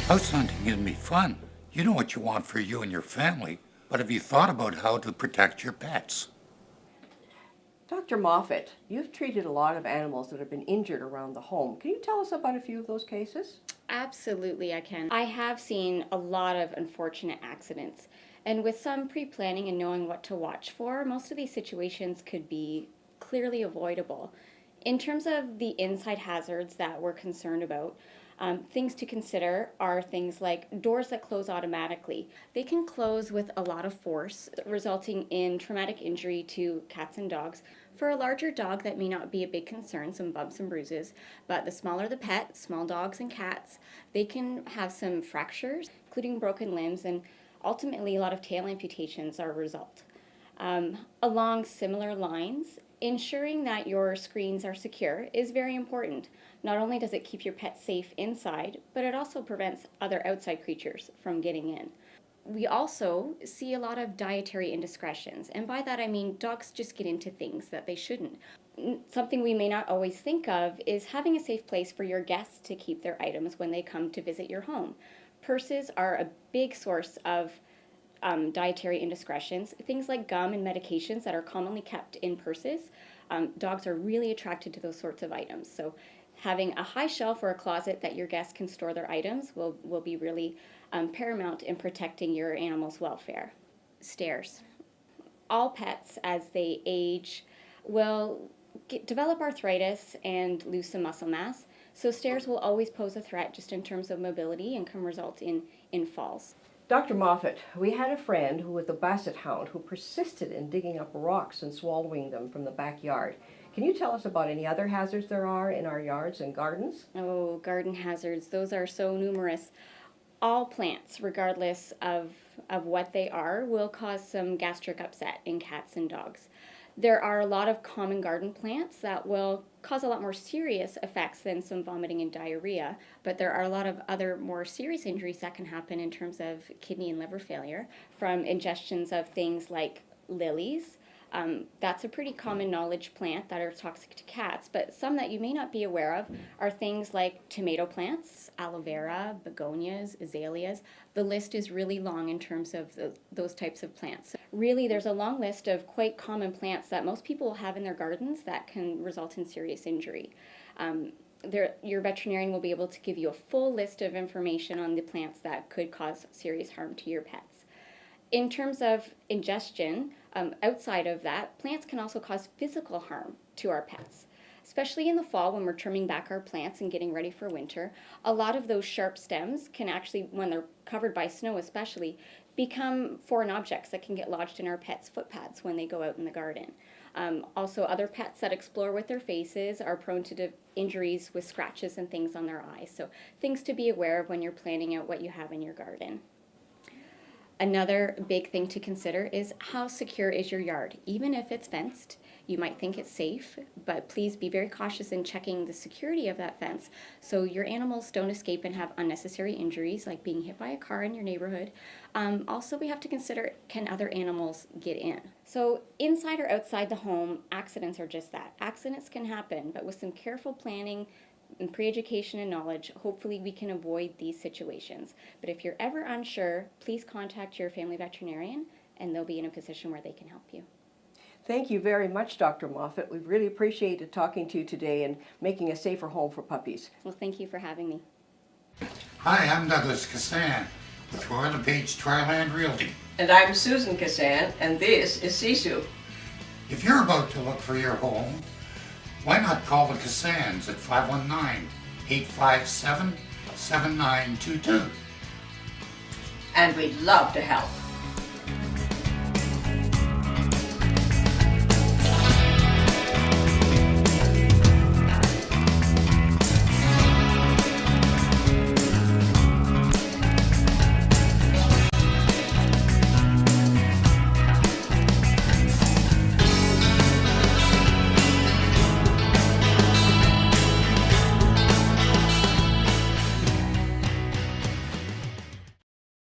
House hunting can be fun. You know what you want for you and your family, but have you thought about how to protect your pets? Dr. Moffat, you've treated a lot of animals that have been injured around the home. Can you tell us about a few of those cases? Absolutely, I can. I have seen a lot of unfortunate accidents, and with some pre planning and knowing what to watch for, most of these situations could be clearly avoidable. In terms of the inside hazards that we're concerned about, things to consider are things like doors that close automatically. They can close with a lot of force, resulting in traumatic injury to cats and dogs. For a larger dog, that may not be a big concern, some bumps and bruises, but the smaller the pet, small dogs and cats, they can have some fractures, including broken limbs, and ultimately a lot of tail amputations are a result. Along similar lines, ensuring that your screens are secure is very important. Not only does it keep your pet safe inside, but it also prevents other outside creatures from getting in. We also see a lot of dietary indiscretions, and by that I mean dogs just get into things that they shouldn't. Something we may not always think of is having a safe place for your guests to keep their items when they come to visit your home. Purses are a big source of dietary indiscretions. Things like gum and medications that are commonly kept in purses. Dogs are really attracted to those sorts of items. So having a high shelf or a closet that your guests can store their items will be really paramount in protecting your animal's welfare. Stairs. All pets, as they age, will develop arthritis and lose some muscle mass. So stairs will always pose a threat just in terms of mobility and can result in falls. Dr. Moffat, we had a friend who was a basset hound who persisted in digging up rocks and swallowing them from the backyard. Can you tell us about any other hazards there are in our yards and gardens? Oh, garden hazards, those are so numerous. All plants, regardless of what they are, will cause some gastric upset in cats and dogs. There are a lot of common garden plants that will cause a lot more serious effects than some vomiting and diarrhea, but there are a lot of other more serious injuries that can happen in terms of kidney and liver failure from ingestions of things like lilies. That's a pretty common knowledge plant that are toxic to cats, but some that you may not be aware of are things like tomato plants, aloe vera, begonias, azaleas. The list is really long in terms of those types of plants. Really, there's a long list of quite common plants that most people will have in their gardens that can result in serious injury. Your veterinarian will be able to give you a full list of information on the plants that could cause serious harm to your pets. In terms of ingestion, outside of that, plants can also cause physical harm to our pets. Especially in the fall when we're trimming back our plants and getting ready for winter, a lot of those sharp stems can actually, when they're covered by snow especially, become foreign objects that can get lodged in our pets' footpads when they go out in the garden. Also, other pets that explore with their faces are prone to injuries with scratches and things on their eyes. So things to be aware of when you're planning out what you have in your garden. Another big thing to consider is how secure is your yard. Even if it's fenced, you might think it's safe, but please be very cautious in checking the security of that fence so your animals don't escape and have unnecessary injuries like being hit by a car in your neighborhood. Also, we have to consider, can other animals get in? So inside or outside the home, accidents are just that. Accidents can happen, but with some careful planning, and pre-education and knowledge, hopefully we can avoid these situations. But if you're ever unsure, please contact your family veterinarian and they'll be in a position where they can help you. Thank you very much, Dr. Moffat. We've really appreciated talking to you today and making a safer home for puppies. Well, thank you for having me. Hi, I'm Douglas Cassan with Royal LePage Triland Realty. And I'm Susan Cassan, and this is Sisu. If you're about to look for your home, why not call the Cassans at 519-857-7922? And we'd love to help.